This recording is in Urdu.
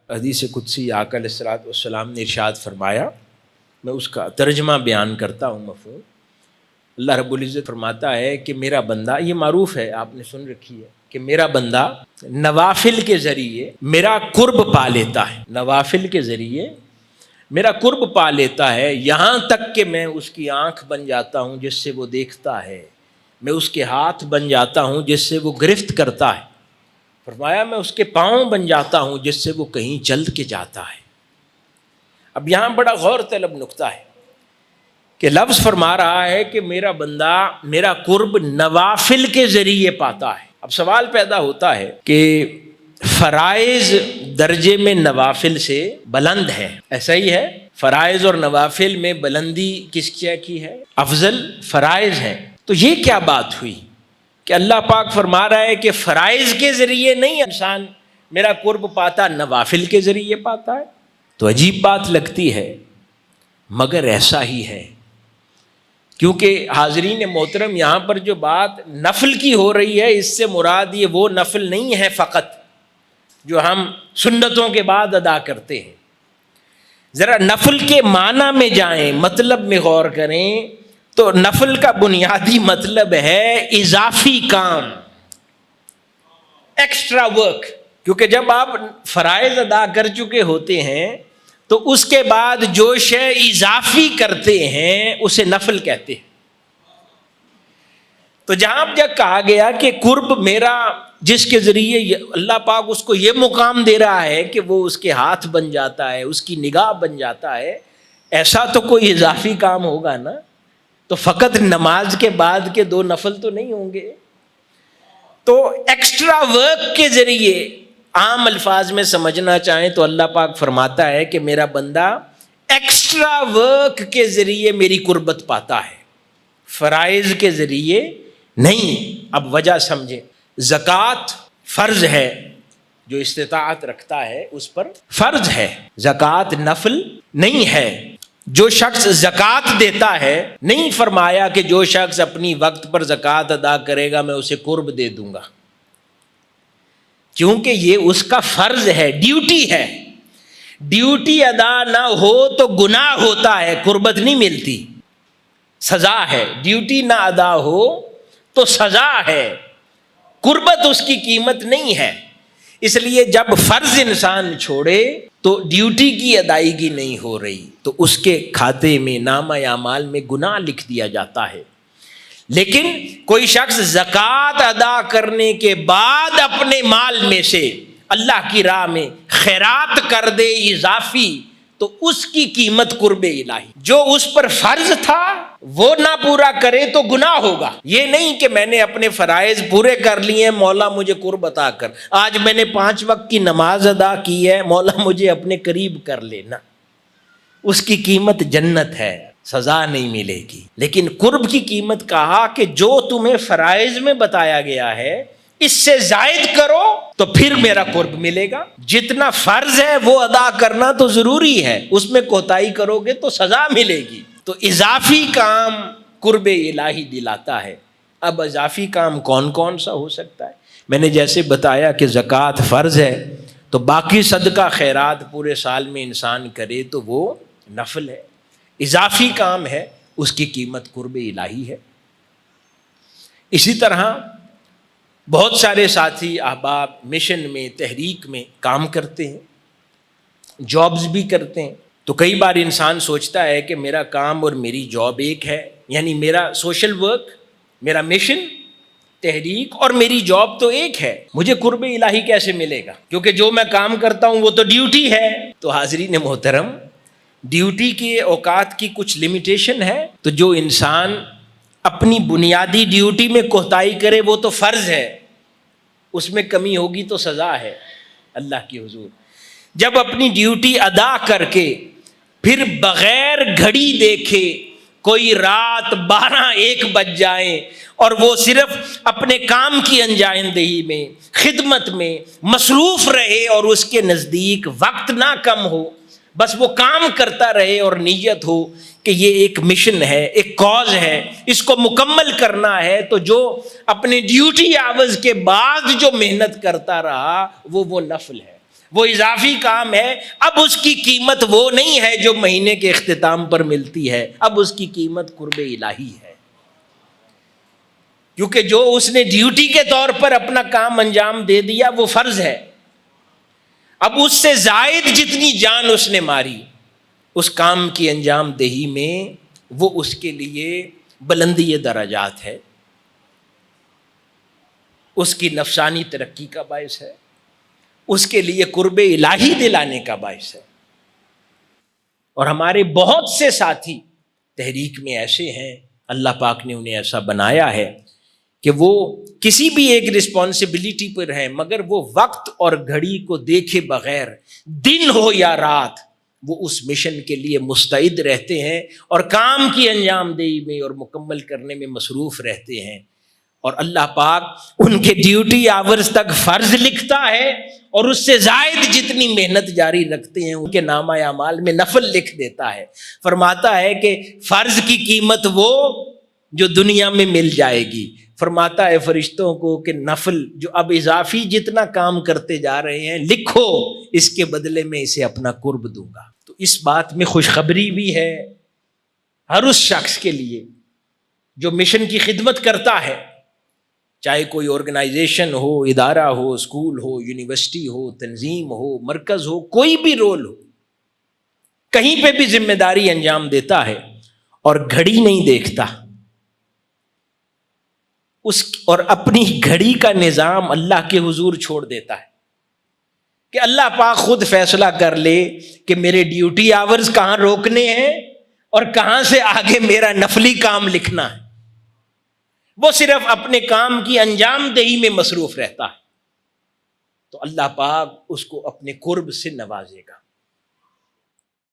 حدیث قدسی آقا علیہ الصلوۃ والسلام نے ارشاد فرمایا، میں اس کا ترجمہ بیان کرتا ہوں مفہوم۔ اللہ رب العزت فرماتا ہے کہ میرا بندہ، یہ معروف ہے، آپ نے سن رکھی ہے کہ میرا بندہ نوافل کے ذریعے میرا قرب پا لیتا ہے، نوافل کے ذریعے میرا قرب پا لیتا ہے، یہاں تک کہ میں اس کی آنکھ بن جاتا ہوں جس سے وہ دیکھتا ہے، میں اس کے ہاتھ بن جاتا ہوں جس سے وہ گرفت کرتا ہے، فرمایا میں اس کے پاؤں بن جاتا ہوں جس سے وہ کہیں چل کے جاتا ہے۔ اب یہاں بڑا غور طلب نقطہ ہے کہ لفظ فرما رہا ہے کہ میرا بندہ میرا قرب نوافل کے ذریعے پاتا ہے۔ اب سوال پیدا ہوتا ہے کہ فرائض درجے میں نوافل سے بلند ہے، ایسا ہی ہے؟ فرائض اور نوافل میں بلندی کس کی ہے؟ افضل فرائض ہے۔ تو یہ کیا بات ہوئی کہ اللہ پاک فرما رہا ہے کہ فرائض کے ذریعے نہیں انسان میرا قرب پاتا، نوافل کے ذریعے پاتا ہے؟ تو عجیب بات لگتی ہے، مگر ایسا ہی ہے، کیونکہ حاضرین محترم یہاں پر جو بات نفل کی ہو رہی ہے، اس سے مراد یہ وہ نفل نہیں ہے فقط جو ہم سنتوں کے بعد ادا کرتے ہیں۔ ذرا نفل کے معنی میں جائیں، مطلب میں غور کریں تو نفل کا بنیادی مطلب ہے اضافی کام، ایکسٹرا ورک، کیونکہ جب آپ فرائض ادا کر چکے ہوتے ہیں تو اس کے بعد جو شے اضافی کرتے ہیں اسے نفل کہتے ہیں۔ تو جہاں جب کہا گیا کہ قرب میرا، جس کے ذریعے اللہ پاک اس کو یہ مقام دے رہا ہے کہ وہ اس کے ہاتھ بن جاتا ہے، اس کی نگاہ بن جاتا ہے، ایسا تو کوئی اضافی کام ہوگا نا؟ تو فقط نماز کے بعد کے 2 نفل تو نہیں ہوں گے۔ تو ایکسٹرا ورک کے ذریعے عام الفاظ میں سمجھنا چاہیں تو اللہ پاک فرماتا ہے کہ میرا بندہ ایکسٹرا ورک کے ذریعے میری قربت پاتا ہے، فرائض کے ذریعے نہیں۔ اب وجہ سمجھیں، زکوٰۃ فرض ہے، جو استطاعت رکھتا ہے اس پر فرض ہے، زکوٰۃ نفل نہیں ہے۔ جو شخص زکوٰۃ دیتا ہے، نہیں فرمایا کہ جو شخص اپنی وقت پر زکوٰۃ ادا کرے گا میں اسے قرب دے دوں گا، کیونکہ یہ اس کا فرض ہے، ڈیوٹی ہے۔ ڈیوٹی ادا نہ ہو تو گناہ ہوتا ہے، قربت نہیں ملتی، سزا ہے۔ ڈیوٹی نہ ادا ہو تو سزا ہے، قربت اس کی قیمت نہیں ہے۔ اس لیے جب فرض انسان چھوڑے تو ڈیوٹی کی ادائیگی نہیں ہو رہی، تو اس کے کھاتے میں، نامہ اعمال میں گناہ لکھ دیا جاتا ہے۔ لیکن کوئی شخص زکوٰۃ ادا کرنے کے بعد اپنے مال میں سے اللہ کی راہ میں خیرات کر دے اضافی، تو اس کی قیمت قرب الہی۔ جو اس پر فرض تھا وہ نہ پورا کرے تو گناہ ہوگا۔ یہ نہیں کہ میں نے اپنے فرائض پورے کر لیے، مولا مجھے قرب عطا کر، آج میں نے 5 وقت کی نماز ادا کی ہے، مولا مجھے اپنے قریب کر لینا، اس کی قیمت جنت ہے، سزا نہیں ملے گی۔ لیکن قرب کی قیمت کہا کہ جو تمہیں فرائض میں بتایا گیا ہے اس سے زائد کرو تو پھر میرا قرب ملے گا۔ جتنا فرض ہے وہ ادا کرنا تو ضروری ہے، اس میں کوتاہی کرو گے تو سزا ملے گی۔ تو اضافی کام قرب الہی دلاتا ہے۔ اب اضافی کام کون کون سا ہو سکتا ہے؟ میں نے جیسے بتایا کہ زکوٰۃ فرض ہے، تو باقی صدقہ خیرات پورے سال میں انسان کرے تو وہ نفل ہے، اضافی کام ہے، اس کی قیمت قرب الہی ہے۔ اسی طرح بہت سارے ساتھی احباب مشن میں، تحریک میں کام کرتے ہیں، جابز بھی کرتے ہیں۔ تو کئی بار انسان سوچتا ہے کہ میرا کام اور میری جاب ایک ہے، یعنی میرا سوشل ورک، میرا مشن، تحریک اور میری جاب تو ایک ہے، مجھے قرب الہی کیسے ملے گا؟ کیونکہ جو میں کام کرتا ہوں وہ تو ڈیوٹی ہے۔ تو حاضرین محترم، ڈیوٹی کے اوقات کی کچھ لمیٹیشن ہے، تو جو انسان اپنی بنیادی ڈیوٹی میں کوتاہی کرے وہ تو فرض ہے، اس میں کمی ہوگی تو سزا ہے اللہ کی حضور۔ جب اپنی ڈیوٹی ادا کر کے پھر بغیر گھڑی دیکھے کوئی رات 12-1 بج جائیں اور وہ صرف اپنے کام کی انجام دہی میں، خدمت میں مصروف رہے اور اس کے نزدیک وقت نہ کم ہو، بس وہ کام کرتا رہے اور نیت ہو کہ یہ ایک مشن ہے، ایک کاز ہے، اس کو مکمل کرنا ہے، تو جو اپنے ڈیوٹی آورز کے بعد جو محنت کرتا رہا وہ نفل ہے۔ وہ اضافی کام ہے، اب اس کی قیمت وہ نہیں ہے جو مہینے کے اختتام پر ملتی ہے، اب اس کی قیمت قرب الہی ہے، کیونکہ جو اس نے ڈیوٹی کے طور پر اپنا کام انجام دے دیا وہ فرض ہے۔ اب اس سے زائد جتنی جان اس نے ماری اس کام کی انجام دہی میں، وہ اس کے لیے بلندی درجات ہے، اس کی نفسانی ترقی کا باعث ہے، اس کے لیے قرب الہی دلانے کا باعث ہے۔ اور ہمارے بہت سے ساتھی تحریک میں ایسے ہیں، اللہ پاک نے انہیں ایسا بنایا ہے کہ وہ کسی بھی ایک رسپانسبلٹی پر ہیں، مگر وہ وقت اور گھڑی کو دیکھے بغیر دن ہو یا رات وہ اس مشن کے لیے مستعد رہتے ہیں اور کام کی انجام دہی میں اور مکمل کرنے میں مصروف رہتے ہیں۔ اور اللہ پاک ان کے ڈیوٹی آورز تک فرض لکھتا ہے اور اس سے زائد جتنی محنت جاری رکھتے ہیں ان کے نامہ اعمال میں نفل لکھ دیتا ہے۔ فرماتا ہے کہ فرض کی قیمت وہ جو دنیا میں مل جائے گی، فرماتا ہے فرشتوں کو کہ نفل جو اب اضافی جتنا کام کرتے جا رہے ہیں لکھو، اس کے بدلے میں اسے اپنا قرب دوں گا۔ تو اس بات میں خوشخبری بھی ہے ہر اس شخص کے لیے جو مشن کی خدمت کرتا ہے، چاہے کوئی آرگنائزیشن ہو، ادارہ ہو، اسکول ہو، یونیورسٹی ہو، تنظیم ہو، مرکز ہو، کوئی بھی رول ہو، کہیں پہ بھی ذمہ داری انجام دیتا ہے اور گھڑی نہیں دیکھتا، اور اپنی گھڑی کا نظام اللہ کے حضور چھوڑ دیتا ہے کہ اللہ پاک خود فیصلہ کر لے کہ میرے ڈیوٹی آورز کہاں روکنے ہیں اور کہاں سے آگے میرا نفلی کام لکھنا ہے، وہ صرف اپنے کام کی انجام دہی میں مصروف رہتا ہے، تو اللہ پاک اس کو اپنے قرب سے نوازے گا۔